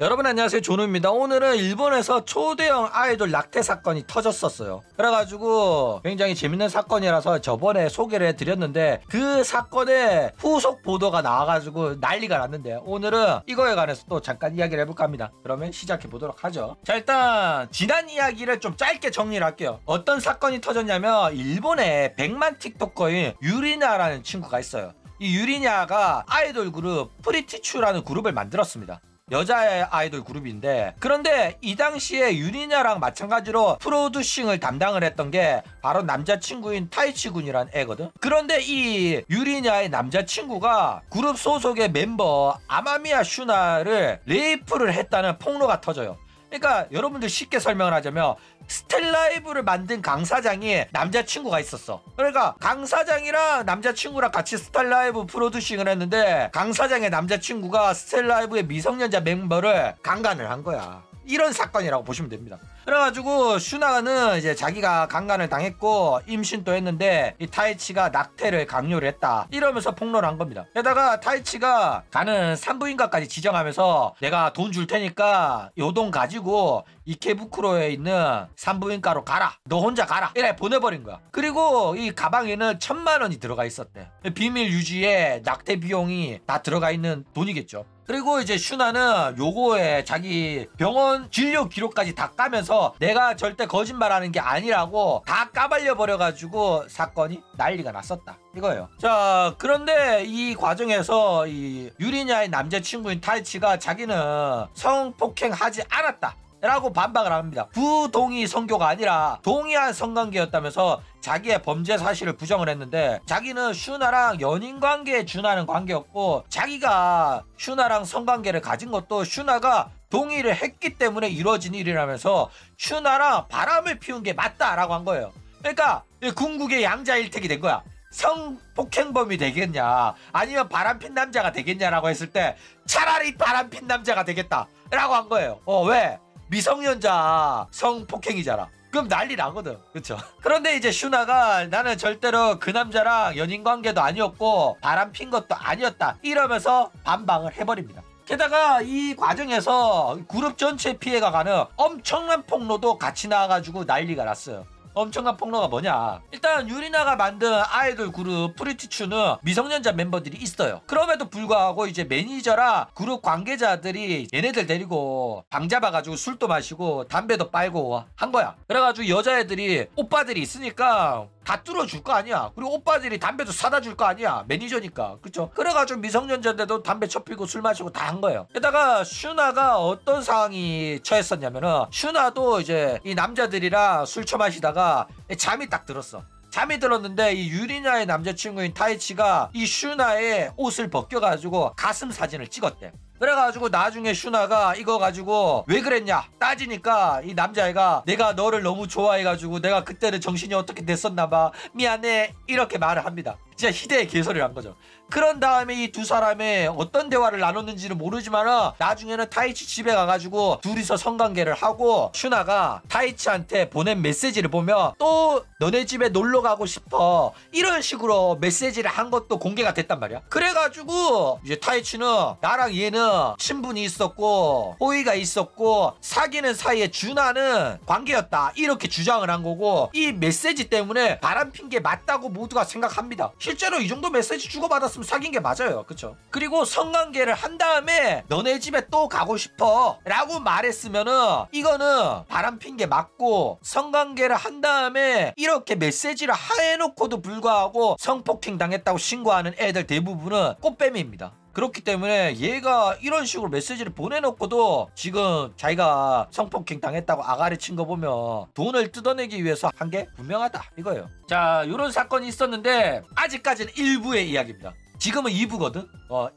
여러분 안녕하세요, 조누입니다. 오늘은 일본에서 초대형 아이돌 낙태 사건이 터졌었어요. 그래가지고 굉장히 재밌는 사건이라서 저번에 소개를 해드렸는데 그 사건의 후속 보도가 나와가지고 난리가 났는데 오늘은 이거에 관해서 또 잠깐 이야기를 해볼까 합니다. 그러면 시작해보도록 하죠. 자, 일단 지난 이야기를 좀 짧게 정리를 할게요. 어떤 사건이 터졌냐면 일본에 100만 틱토커인 유리냐라는 친구가 있어요. 이 유리냐가 아이돌 그룹 프리티츄라는 그룹을 만들었습니다. 여자의 아이돌 그룹인데, 그런데 이 당시에 유리냐랑 마찬가지로 프로듀싱을 담당을 했던 게 바로 남자친구인 타이치 군이란 애거든. 그런데 이 유리냐의 남자친구가 그룹 소속의 멤버 아마미야 슈나를 레이프를 했다는 폭로가 터져요. 그러니까 여러분들 쉽게 설명을 하자면 스텔라이브를 만든 강 사장이 남자친구가 있었어. 그러니까 강 사장이랑 남자친구랑 같이 스텔라이브 프로듀싱을 했는데 강 사장의 남자친구가 스텔라이브의 미성년자 멤버를 강간을 한 거야. 이런 사건이라고 보시면 됩니다. 그래가지고 슈나는 이제 자기가 강간을 당했고 임신도 했는데 이 타이치가 낙태를 강요를 했다 이러면서 폭로를 한 겁니다. 게다가 타이치가 가는 산부인과까지 지정하면서 내가 돈 줄 테니까 요 돈 가지고 이케부쿠로에 있는 산부인과로 가라, 너 혼자 가라, 이래 보내버린 거야. 그리고 이 가방에는 1000만 원이 들어가 있었대. 비밀 유지에 낙태 비용이 다 들어가 있는 돈이겠죠. 그리고 이제 슈나는 요거에 자기 병원 진료 기록까지 다 까면서 내가 절대 거짓말하는 게 아니라고 다 까발려 버려가지고 사건이 난리가 났었다 이거예요. 자, 그런데 이 과정에서 이 유리냐의 남자친구인 타이치가 자기는 성폭행하지 않았다 라고 반박을 합니다. 부동의 성교가 아니라 동의한 성관계였다면서 자기의 범죄 사실을 부정을 했는데, 자기는 슈나랑 연인관계에 준하는 관계였고 자기가 슈나랑 성관계를 가진 것도 슈나가 동의를 했기 때문에 이루어진 일이라면서 슈나랑 바람을 피운 게 맞다라고 한 거예요. 그러니까 궁극의 양자일택이 된 거야. 성폭행범이 되겠냐 아니면 바람핀 남자가 되겠냐라고 했을 때 차라리 바람핀 남자가 되겠다 라고 한 거예요. 왜? 미성년자 성폭행이잖아. 그럼 난리 나거든. 그쵸? 그런데 이제 슈나가 나는 절대로 그 남자랑 연인관계도 아니었고 바람핀 것도 아니었다 이러면서 반박을 해버립니다. 게다가 이 과정에서 그룹 전체 피해가 가는 엄청난 폭로도 같이 나와가지고 난리가 났어요. 엄청난 폭로가 뭐냐, 일단 유리나가 만든 아이돌 그룹 프리티츄는 미성년자 멤버들이 있어요. 그럼에도 불구하고 이제 매니저랑 그룹 관계자들이 얘네들 데리고 방 잡아가지고 술도 마시고 담배도 빨고 한 거야. 그래가지고 여자애들이 오빠들이 있으니까 다 뚫어줄 거 아니야. 그리고 오빠들이 담배도 사다 줄 거 아니야. 매니저니까. 그쵸? 그래가지고 미성년자인데도 담배 쳐피고 술 마시고 다 한 거예요. 게다가 슈나가 어떤 상황이 처했었냐면은 슈나도 이제 이 남자들이랑 술 처마시다가 잠이 딱 들었어. 잠이 들었는데 이 유리냐의 남자친구인 타이치가 이 슈나의 옷을 벗겨가지고 가슴 사진을 찍었대. 그래가지고 나중에 슈나가 이거 가지고 왜 그랬냐 따지니까 이 남자애가 내가 너를 너무 좋아해가지고 내가 그때는 정신이 어떻게 됐었나봐, 미안해, 이렇게 말을 합니다. 진짜 희대의 개소리를 한 거죠. 그런 다음에 이 두 사람의 어떤 대화를 나눴는지는 모르지만 나중에는 타이치 집에 가가지고 둘이서 성관계를 하고 슈나가 타이치한테 보낸 메시지를 보면 또 너네 집에 놀러 가고 싶어 이런 식으로 메시지를 한 것도 공개가 됐단 말이야. 그래가지고 이제 타이치는 나랑 얘는 친분이 있었고 호의가 있었고 사귀는 사이에 준하는 관계였다 이렇게 주장을 한 거고, 이 메시지 때문에 바람핀 게 맞다고 모두가 생각합니다. 실제로 이 정도 메시지 주고받았으면 사귄 게 맞아요. 그쵸? 그리고 성관계를 한 다음에 너네 집에 또 가고 싶어 라고 말했으면은 이거는 바람핀 게 맞고, 성관계를 한 다음에 이렇게 메시지를 해놓고도 불구하고 성폭행 당했다고 신고하는 애들 대부분은 꽃뱀이입니다. 그렇기 때문에 얘가 이런 식으로 메시지를 보내놓고도 지금 자기가 성폭행 당했다고 아가리 친 거 보면 돈을 뜯어내기 위해서 한 게 분명하다 이거예요. 자, 이런 사건이 있었는데 아직까지는 일부의 이야기입니다. 지금은 2부거든.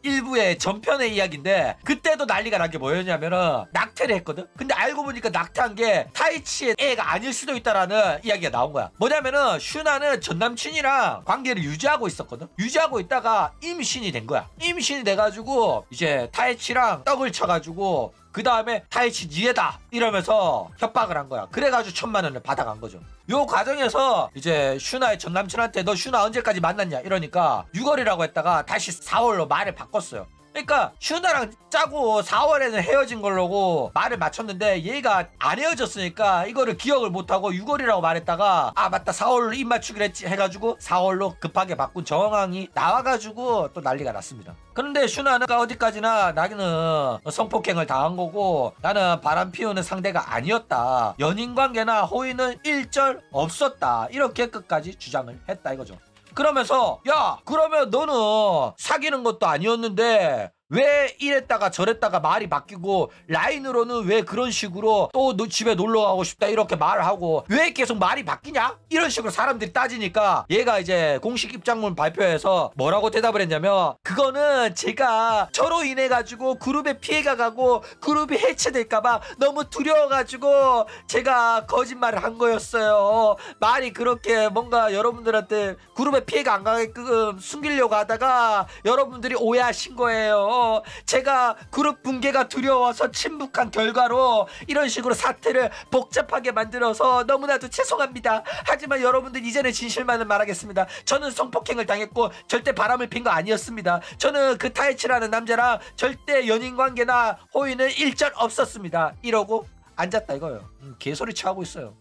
1부의 전편의 이야기인데 그때도 난리가 난 게 뭐였냐면은 낙태를 했거든. 근데 알고 보니까 낙태한 게 타이치의 애가 아닐 수도 있다라는 이야기가 나온 거야. 뭐냐면은 슈나는 전 남친이랑 관계를 유지하고 있었거든. 유지하고 있다가 임신이 된 거야. 임신이 돼가지고 이제 타이치랑 떡을 쳐가지고 그 다음에 타이치 니에다 이러면서 협박을 한 거야. 그래가지고 1000만 원을 받아간 거죠. 요 과정에서 이제 슈나의 전남친한테 너 슈나 언제까지 만났냐 이러니까 6월이라고 했다가 다시 4월로 말을 바꿨어요. 그러니까 슈나랑 짜고 4월에는 헤어진 걸로고 말을 맞췄는데 얘가 안 헤어졌으니까 이거를 기억을 못하고 6월이라고 말했다가 아 맞다 4월로 입 맞추기로 했지 해가지고 4월로 급하게 바꾼 정황이 나와가지고 또 난리가 났습니다. 그런데 슈나는 어디까지나 나는 성폭행을 당한 거고 나는 바람 피우는 상대가 아니었다. 연인관계나 호의는 일절 없었다. 이렇게 끝까지 주장을 했다 이거죠. 그러면서 야 그러면 너는 사귀는 것도 아니었는데 왜 이랬다가 저랬다가 말이 바뀌고 라인으로는 왜 그런 식으로 또 너 집에 놀러 가고 싶다 이렇게 말을 하고 왜 계속 말이 바뀌냐? 이런 식으로 사람들이 따지니까 얘가 이제 공식 입장문 발표해서 뭐라고 대답을 했냐면 그거는 제가 저로 인해 가지고 그룹에 피해가 가고 그룹이 해체될까봐 너무 두려워가지고 제가 거짓말을 한 거였어요. 말이 그렇게 뭔가 여러분들한테 그룹에 피해가 안 가게끔 숨기려고 하다가 여러분들이 오해하신 거예요. 제가 그룹 붕괴가 두려워서 침묵한 결과로 이런 식으로 사태를 복잡하게 만들어서 너무나도 죄송합니다. 하지만 여러분들 이제는 진실만을 말하겠습니다. 저는 성폭행을 당했고 절대 바람을 핀 거 아니었습니다. 저는 그 타이치라는 남자랑 절대 연인관계나 호의는 일절 없었습니다. 이러고 앉았다 이거예요. 개소리 치하고 있어요.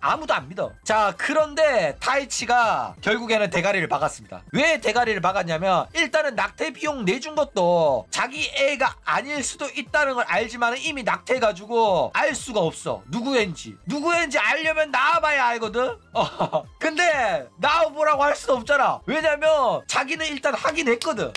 아무도 안 믿어. 자 그런데 타이치가 결국에는 대가리를 박았습니다. 왜 대가리를 박았냐면 일단은 낙태 비용 내준 것도 자기 애가 아닐 수도 있다는 걸 알지만 이미 낙태해가지고 알 수가 없어. 누구인지 알려면 나와봐야 알거든. 근데 나와보라고 할 수도 없잖아. 왜냐면 자기는 일단 하긴 했거든.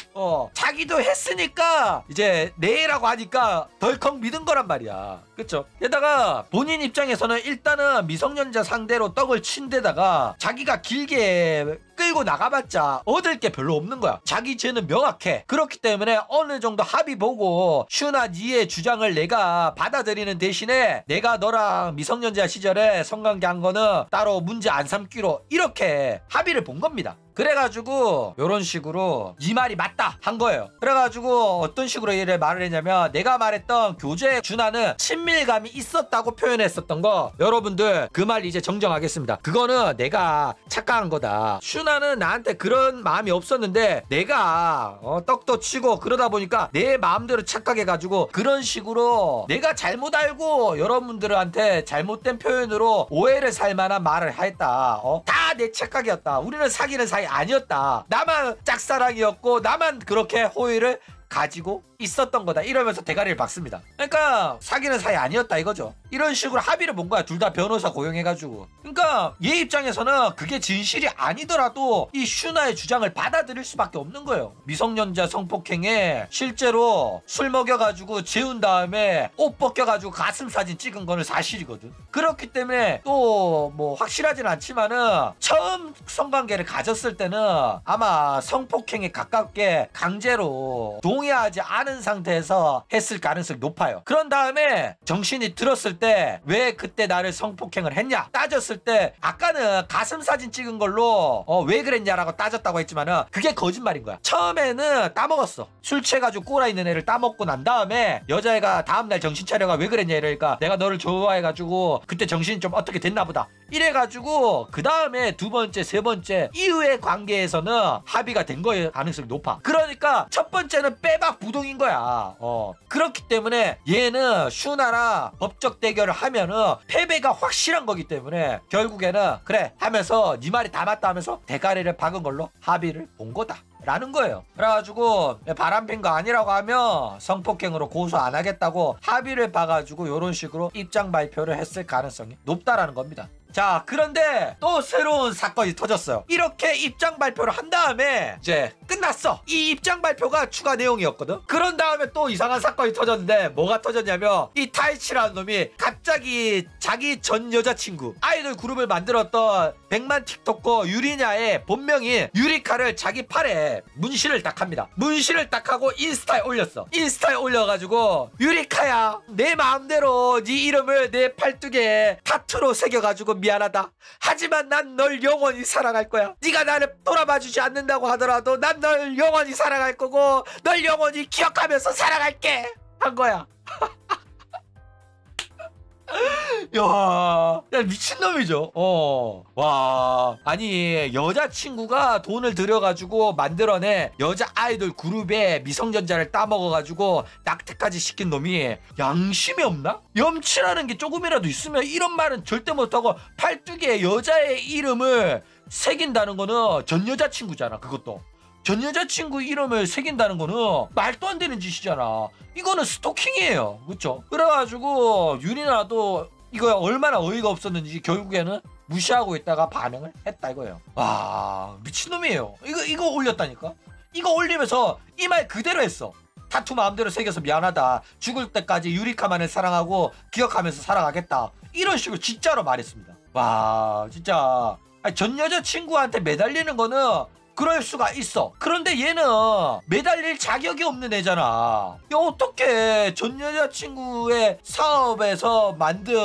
자기도 했으니까 이제 내 애라고 하니까 덜컥 믿은 거란 말이야. 그쵸? 게다가 본인 입장에서는 일단은 미성년자 상대로 떡을 친 데다가 자기가 길게 끌고 나가봤자 얻을 게 별로 없는 거야. 자기 죄는 명확해. 그렇기 때문에 어느 정도 합의 보고 슈나 니의 주장을 내가 받아들이는 대신에 내가 너랑 미성년자 시절에 성관계 한 거는 따로 문제 안 삼기로 이렇게 합의를 본 겁니다. 그래가지고 요런 식으로 네 말이 맞다 한 거예요. 그래가지고 어떤 식으로 이래 말을 했냐면 내가 말했던 교제 준하는 친밀감이 있었다고 표현했었던 거 여러분들 그 말 이제 정정하겠습니다. 그거는 내가 착각한 거다. 슈나는 나한테 그런 마음이 없었는데 내가 떡도 치고 그러다 보니까 내 마음대로 착각해가지고 그런 식으로 내가 잘못 알고 여러분들한테 잘못된 표현으로 오해를 살 만한 말을 했다. 다 내 착각이었다. 우리는 사귀는 사이 아니었다. 나만 짝사랑이었고 나만 그렇게 호의를 가지고 있었던 거다. 이러면서 대가리를 박습니다. 그러니까 사귀는 사이 아니었다 이거죠. 이런 식으로 합의를 본 거야. 둘 다 변호사 고용해가지고. 그러니까 얘 입장에서는 그게 진실이 아니더라도 이 슈나의 주장을 받아들일 수밖에 없는 거예요. 미성년자 성폭행에 실제로 술 먹여가지고 재운 다음에 옷 벗겨가지고 가슴 사진 찍은 거는 사실이거든. 그렇기 때문에 또 뭐 확실하진 않지만은 처음 성관계를 가졌을 때는 아마 성폭행에 가깝게 강제로 동의하지 않은 상태에서 했을 가능성이 높아요. 그런 다음에 정신이 들었을 때 왜 그때 나를 성폭행을 했냐 따졌을 때 아까는 가슴 사진 찍은 걸로 왜 그랬냐라고 따졌다고 했지만은 그게 거짓말인 거야. 처음에는 따먹었어. 술 취해가지고 꼬라 있는 애를 따먹고 난 다음에 여자애가 다음날 정신 차려가 왜 그랬냐 이러니까 내가 너를 좋아해가지고 그때 정신이 좀 어떻게 됐나 보다 이래가지고 그 다음에 두 번째 세 번째 이후의 관계에서는 합의가 된 거의 가능성이 높아. 그러니까 첫 번째는 빼박 부동인 거야. 그렇기 때문에 얘는 슈나랑 법적 대결을 하면은 패배가 확실한 거기 때문에 결국에는 그래 하면서 네 말이 다 맞다 하면서 대가리를 박은 걸로 합의를 본 거다 라는 거예요. 그래가지고 바람핀 거 아니라고 하면 성폭행으로 고소 안 하겠다고 합의를 봐가지고 이런 식으로 입장 발표를 했을 가능성이 높다라는 겁니다. 자 그런데 또 새로운 사건이 터졌어요. 이렇게 입장 발표를 한 다음에 이제 끝났어. 이 입장 발표가 추가 내용이었거든. 그런 다음에 또 이상한 사건이 터졌는데 뭐가 터졌냐면 이 타이치라는 놈이 갑자기 자기 전 여자친구 아이돌 그룹을 만들었던 100만 틱톡커 유리냐의 본명인 유리카를 자기 팔에 문신을 딱 합니다. 문신을 딱 하고 인스타에 올렸어. 인스타에 올려가지고 유리카야 내 마음대로 네 이름을 내 팔뚝에 타투로 새겨가지고 미안하다. 하지만 난 널 영원히 사랑할 거야. 네가 나를 돌아봐주지 않는다고 하더라도 난 널 영원히 사랑할 거고 널 영원히 기억하면서 사랑할게 한 거야. 야 미친놈이죠. 와 아니 여자친구가 돈을 들여가지고 만들어낸 여자 아이돌 그룹에 미성년자를 따먹어가지고 낙태까지 시킨 놈이 양심이 없나? 염치라는 게 조금이라도 있으면 이런 말은 절대 못하고 팔뚝에 여자의 이름을 새긴다는 거는 전 여자친구잖아. 그것도 전 여자친구 이름을 새긴다는 거는 말도 안 되는 짓이잖아. 이거는 스토킹이에요. 그쵸? 그래가지고 유리나도 이거 얼마나 어이가 없었는지 결국에는 무시하고 있다가 반응을 했다 이거예요. 와 미친놈이에요. 이거 올렸다니까. 이거 올리면서 이 말 그대로 했어. 타투 마음대로 새겨서 미안하다. 죽을 때까지 유리카만을 사랑하고 기억하면서 살아가겠다. 이런 식으로 진짜로 말했습니다. 와 진짜 아니, 전 여자친구한테 매달리는 거는 그럴 수가 있어. 그런데 얘는 매달릴 자격이 없는 애잖아. 야, 어떻게 전 여자친구의 사업에서 만든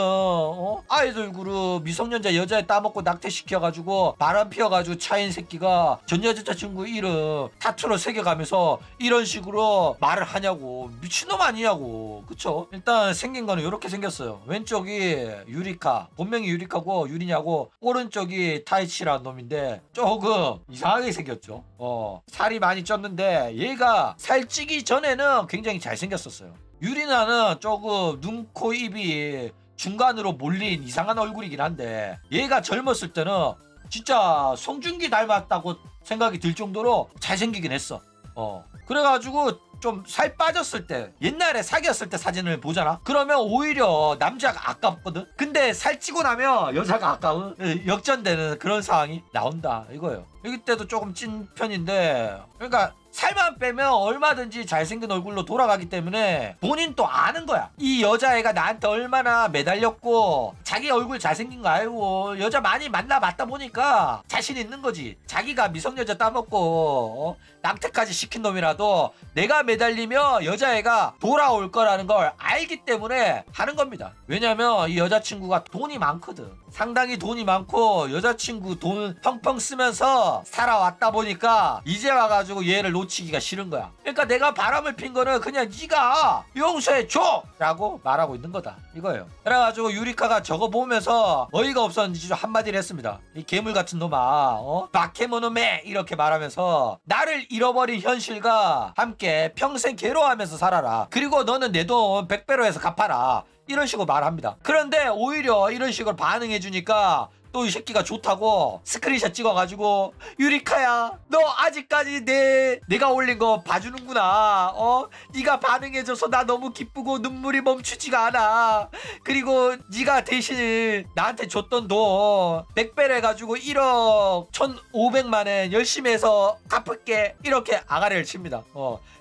아이돌 그룹 미성년자 여자애 따먹고 낙태시켜가지고 바람 피워가지고 차인 새끼가 전 여자친구 이름 타투로 새겨가면서 이런 식으로 말을 하냐고. 미친놈 아니냐고. 그쵸? 일단 생긴 거는 이렇게 생겼어요. 왼쪽이 유리카, 본명이 유리카고 유리냐고, 오른쪽이 타이치라는 놈인데 조금 이상하게 생겼죠. 살이 많이 쪘는데 얘가 살찌기 전에는 굉장히 잘생겼었어요. 유리나는 조금 눈, 코, 입이 중간으로 몰린 이상한 얼굴이긴 한데 얘가 젊었을 때는 진짜 송중기 닮았다고 생각이 들 정도로 잘생기긴 했어. 그래가지고 좀 살 빠졌을 때 옛날에 사귀었을 때 사진을 보잖아. 그러면 오히려 남자가 아깝거든. 근데 살찌고 나면 여자가 아까운 역전되는 그런 상황이 나온다 이거예요. 이때도 조금 찐 편인데 그러니까 살만 빼면 얼마든지 잘생긴 얼굴로 돌아가기 때문에 본인도 아는 거야. 이 여자애가 나한테 얼마나 매달렸고 자기 얼굴 잘생긴 거 알고 여자 많이 만나봤다 보니까 자신 있는 거지. 자기가 미성년자 따먹고 낙태까지 시킨 놈이라도 내가 매달리면 여자애가 돌아올 거라는 걸 알기 때문에 하는 겁니다. 왜냐면 이 여자친구가 돈이 많거든. 상당히 돈이 많고 여자친구 돈 펑펑 쓰면서 살아왔다 보니까 이제 와가지고 얘를 놓치기가 싫은 거야. 그러니까 내가 바람을 핀 거는 그냥 네가 용서해줘! 라고 말하고 있는 거다 이거예요. 그래가지고 유리카가 저거 보면서 어이가 없었는지 좀 한마디를 했습니다. 이 괴물 같은 놈아 바케모노메 이렇게 말하면서 나를 잃어버린 현실과 함께 평생 괴로워하면서 살아라. 그리고 너는 내 돈 100배로 해서 갚아라. 이런 식으로 말합니다. 그런데 오히려 이런 식으로 반응해주니까 또 이 새끼가 좋다고 스크린샷 찍어가지고 유리카야 너 아직까지 내가 올린 거 봐주는구나. 네가 반응해줘서 나 너무 기쁘고 눈물이 멈추지가 않아. 그리고 네가 대신 나한테 줬던 돈 100배를 해가지고 1억 1,500만원 열심히 해서 갚을게. 이렇게 아가리를 칩니다.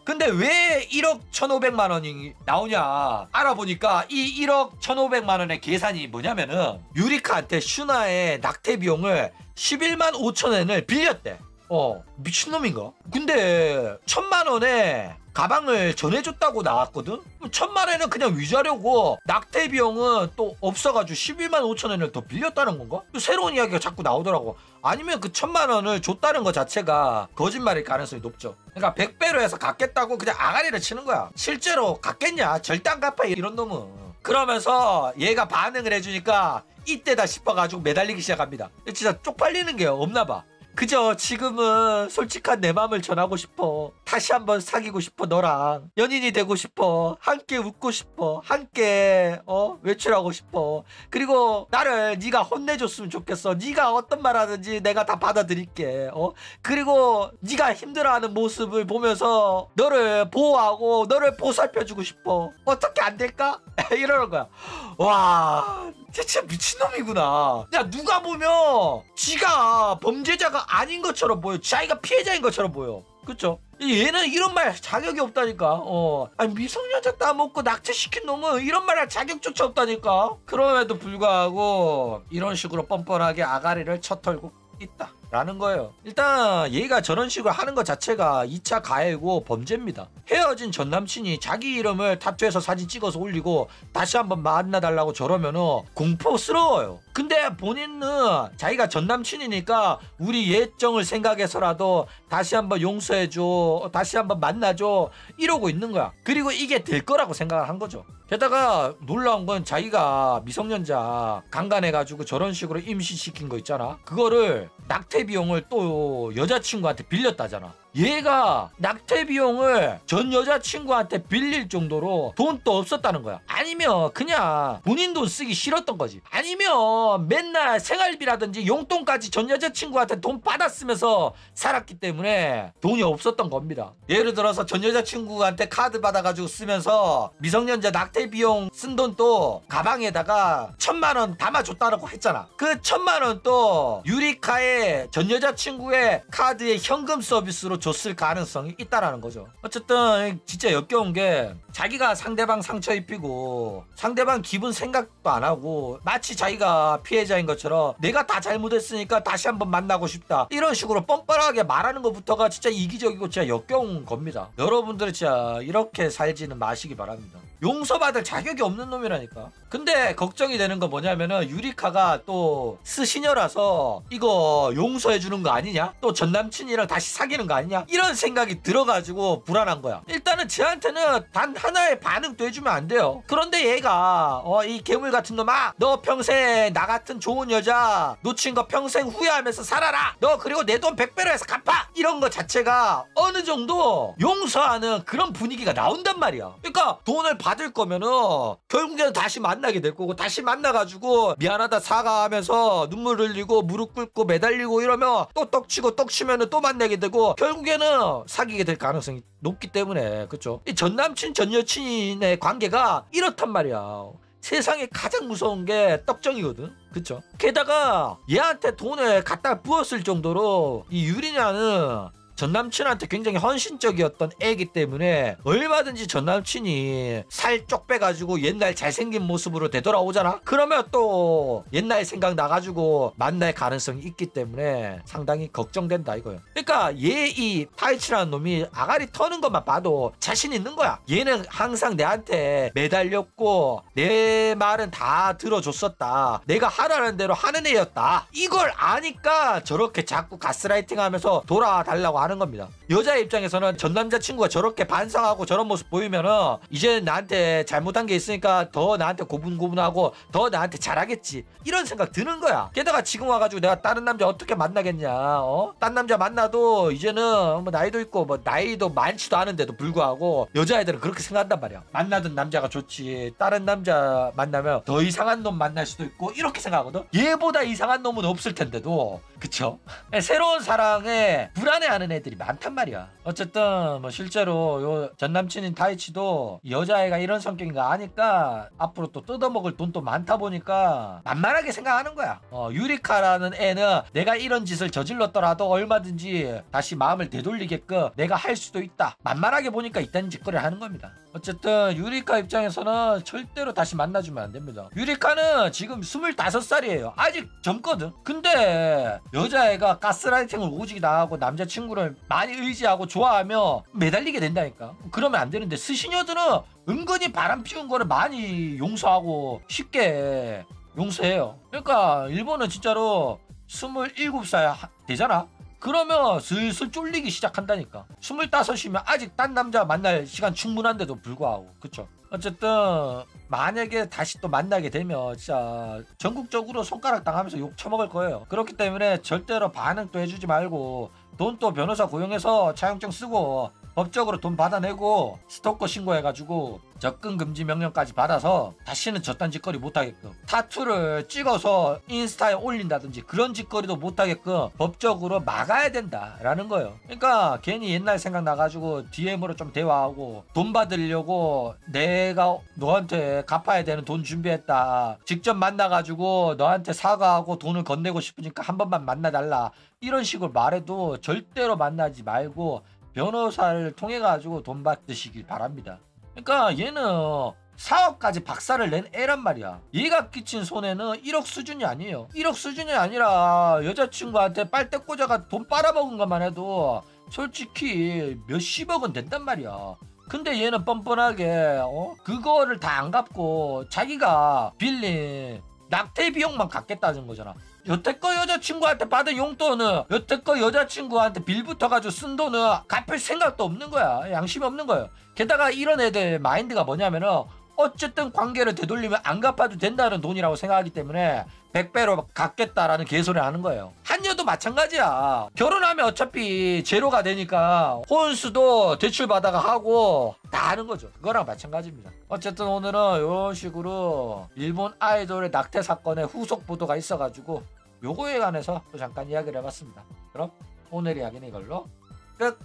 근데 왜 1억 1,500만원이 나오냐 알아보니까 이 1억 1,500만원의 계산이 뭐냐면은 유리카한테 슈나의 낙태 비용을 11만 5천엔을 빌렸대. 미친놈인가? 근데 1,000만원에 가방을 전해줬다고 나왔거든? 1,000만원은 그냥 위자료고 낙태 비용은 또 없어가지고 11만 5천원을 더 빌렸다는 건가? 또 새로운 이야기가 자꾸 나오더라고. 아니면 그 1,000만원을 줬다는 것 자체가 거짓말일 가능성이 높죠. 그러니까 100배로 해서 갚겠다고 그냥 아가리를 치는 거야. 실제로 갚겠냐? 절대 안 갚아 이런 놈은. 그러면서 얘가 반응을 해주니까 이때다 싶어가지고 매달리기 시작합니다. 진짜 쪽팔리는 게 없나봐. 그저 지금은 솔직한 내 맘을 전하고 싶어. 다시 한번 사귀고 싶어. 너랑 연인이 되고 싶어. 함께 웃고 싶어. 함께 외출하고 싶어. 그리고 나를 네가 혼내줬으면 좋겠어. 네가 어떤 말 하든지 내가 다 받아들일게. 그리고 네가 힘들어하는 모습을 보면서 너를 보호하고 너를 보살펴주고 싶어. 어떻게 안 될까? 이러는 거야. 와 진짜 미친놈이구나. 야 누가 보면 지가 범죄자가 아닌 것처럼 보여. 자기가 피해자인 것처럼 보여. 그쵸? 얘는 이런 말 자격이 없다니까. 아니 미성년자 따먹고 낙태시킨 놈은 이런 말 할 자격조차 없다니까. 그럼에도 불구하고 이런 식으로 뻔뻔하게 아가리를 쳐털고 있다 라는 거예요. 일단 얘가 저런 식으로 하는 것 자체가 2차 가해고 범죄입니다. 헤어진 전 남친이 자기 이름을 타투해서 사진 찍어서 올리고 다시 한번 만나달라고 저러면은 공포스러워요. 근데 본인은 자기가 전 남친이니까 우리 예정을 생각해서라도 다시 한번 용서해줘, 다시 한번 만나줘 이러고 있는 거야. 그리고 이게 될 거라고 생각을 한 거죠. 게다가 놀라운 건 자기가 미성년자 강간해가지고 저런 식으로 임신시킨 거 있잖아. 그거를 낙태 비용을 또 여자친구한테 빌렸다잖아. 얘가 낙태 비용을 전 여자친구한테 빌릴 정도로 돈도 없었다는 거야. 아니면 그냥 본인 돈 쓰기 싫었던 거지. 아니면 맨날 생활비라든지 용돈까지 전 여자친구한테 돈 받았으면서 살았기 때문에 돈이 없었던 겁니다. 예를 들어서 전 여자친구한테 카드 받아가지고 쓰면서 미성년자 낙태 비용 쓴 돈도 가방에다가 1,000만 원 담아줬다고 했잖아. 그 1,000만 원 또 유리카의 전 여자친구의 카드에 현금 서비스로 줬을 가능성이 있다라는 거죠. 어쨌든 진짜 역겨운 게 자기가 상대방 상처 입히고 상대방 기분 생각도 안 하고 마치 자기가 피해자인 것처럼 내가 다 잘못했으니까 다시 한번 만나고 싶다 이런 식으로 뻔뻔하게 말하는 것부터가 진짜 이기적이고 진짜 역겨운 겁니다. 여러분들은 진짜 이렇게 살지는 마시기 바랍니다. 용서받을 자격이 없는 놈이라니까. 근데 걱정이 되는 건 뭐냐면은 유리카가 또 스시녀라서 이거 용서해주는 거 아니냐? 또 전남친이랑 다시 사귀는 거 아니냐? 이런 생각이 들어가지고 불안한 거야. 일단은 쟤한테는 단 하나의 반응도 해주면 안 돼요. 그런데 얘가 이 괴물 같은 놈아, 너 평생 나 같은 좋은 여자 놓친 거 평생 후회하면서 살아라. 너 그리고 내 돈 100배로 해서 갚아. 이런 거 자체가 어느 정도 용서하는 그런 분위기가 나온단 말이야. 그러니까 돈을 받을 거면은 결국에는 다시 만나게 될 거고, 다시 만나가지고 미안하다 사과하면서 눈물 흘리고 무릎 꿇고 매달리고 이러면 또 떡치고 떡치면은 또 만나게 되고 결국에는 사귀게 될 가능성이 높기 때문에. 그쵸? 이 전남친 전여친의 관계가 이렇단 말이야. 세상에 가장 무서운 게 떡정이거든. 그쵸? 게다가 얘한테 돈을 갖다 부었을 정도로 이 유리냐는 전남친한테 굉장히 헌신적이었던 애기 때문에 얼마든지 전남친이 살 쪽 빼가지고 옛날 잘생긴 모습으로 되돌아오잖아? 그러면 또 옛날 생각 나가지고 만날 가능성이 있기 때문에 상당히 걱정된다 이거예요. 그러니까 얘 이 타이치라는 놈이 아가리 터는 것만 봐도 자신 있는 거야. 얘는 항상 내한테 매달렸고 내 말은 다 들어줬었다. 내가 하라는 대로 하는 애였다. 이걸 아니까 저렇게 자꾸 가스라이팅 하면서 돌아달라고 하는 겁니다. 여자 입장에서는 전 남자친구가 저렇게 반성하고 저런 모습 보이면은 이제 나한테 잘못한 게 있으니까 더 나한테 고분고분하고 더 나한테 잘하겠지 이런 생각 드는 거야. 게다가 지금 와가지고 내가 다른 남자 어떻게 만나겠냐. 딴 남자 만나도 이제는 뭐 나이도 있고 뭐 나이도 많지도 않은데도 불구하고 여자애들은 그렇게 생각한단 말이야. 만나던 남자가 좋지 다른 남자 만나면 더 이상한 놈 만날 수도 있고 이렇게 생각하거든. 얘보다 이상한 놈은 없을 텐데도. 그쵸? 새로운 사랑에 불안해하는 애들이 많단 말이야. 어쨌든 뭐 실제로 요 전남친인 타이치도 여자애가 이런 성격인가 아니까 앞으로 또 뜯어먹을 돈도 많다 보니까 만만하게 생각하는 거야. 유리카라는 애는 내가 이런 짓을 저질렀더라도 얼마든지 다시 마음을 되돌리게끔 내가 할 수도 있다. 만만하게 보니까 이딴 짓거리를 하는 겁니다. 어쨌든 유리카 입장에서는 절대로 다시 만나주면 안 됩니다. 유리카는 지금 25살이에요. 아직 젊거든. 근데 여자애가 가스라이팅을 오지게 나가고 남자친구를 많이 의지하고 좋아하며 매달리게 된다니까. 그러면 안 되는데 스시녀들은 은근히 바람 피운 거를 많이 용서하고 쉽게 용서해요. 그러니까 일본은 진짜로 27살 되잖아. 그러면 슬슬 쫄리기 시작한다니까. 25이면 아직 딴 남자 만날 시간 충분한데도 불구하고. 그쵸? 어쨌든 만약에 다시 또 만나게 되면 진짜 전국적으로 손가락 당하면서 욕 처먹을 거예요. 그렇기 때문에 절대로 반응도 해주지 말고 돈 또 변호사 고용해서 차용증 쓰고 법적으로 돈 받아내고 스토커 신고해가지고 접근 금지 명령까지 받아서 다시는 저딴 짓거리 못하게끔, 타투를 찍어서 인스타에 올린다든지 그런 짓거리도 못하게끔 법적으로 막아야 된다라는 거예요. 그러니까 괜히 옛날 생각 나가지고 DM으로 좀 대화하고 돈 받으려고 내가 너한테 갚아야 되는 돈 준비했다, 직접 만나가지고 너한테 사과하고 돈을 건네고 싶으니까 한 번만 만나달라, 이런 식으로 말해도 절대로 만나지 말고 변호사를 통해 가지고 돈 받으시길 바랍니다. 그러니까 얘는 사업까지 박살을 낸 애란 말이야. 얘가 끼친 손해는 1억 수준이 아니에요. 1억 수준이 아니라 여자친구한테 빨대 꽂아가 돈 빨아먹은 것만 해도 솔직히 몇십억은 된단 말이야. 근데 얘는 뻔뻔하게 그거를 다 안 갚고 자기가 빌린 낙태 비용만 갚겠다는 거잖아. 여태껏 여자친구한테 받은 용돈은 여태껏 여자친구한테 빌붙어가지고 쓴 돈은 갚을 생각도 없는 거야. 양심이 없는 거예요. 게다가 이런 애들 마인드가 뭐냐면은 어쨌든 관계를 되돌리면 안 갚아도 된다는 돈이라고 생각하기 때문에 100배로 갚겠다라는 개소리 하는 거예요. 한여도 마찬가지야. 결혼하면 어차피 제로가 되니까 혼수도 대출받아가 하고 다 하는 거죠. 그거랑 마찬가지입니다. 어쨌든 오늘은 이런 식으로 일본 아이돌의 낙태 사건의 후속 보도가 있어가지고 요거에 관해서 또 잠깐 이야기를 해봤습니다. 그럼 오늘 이야기는 이걸로 끝!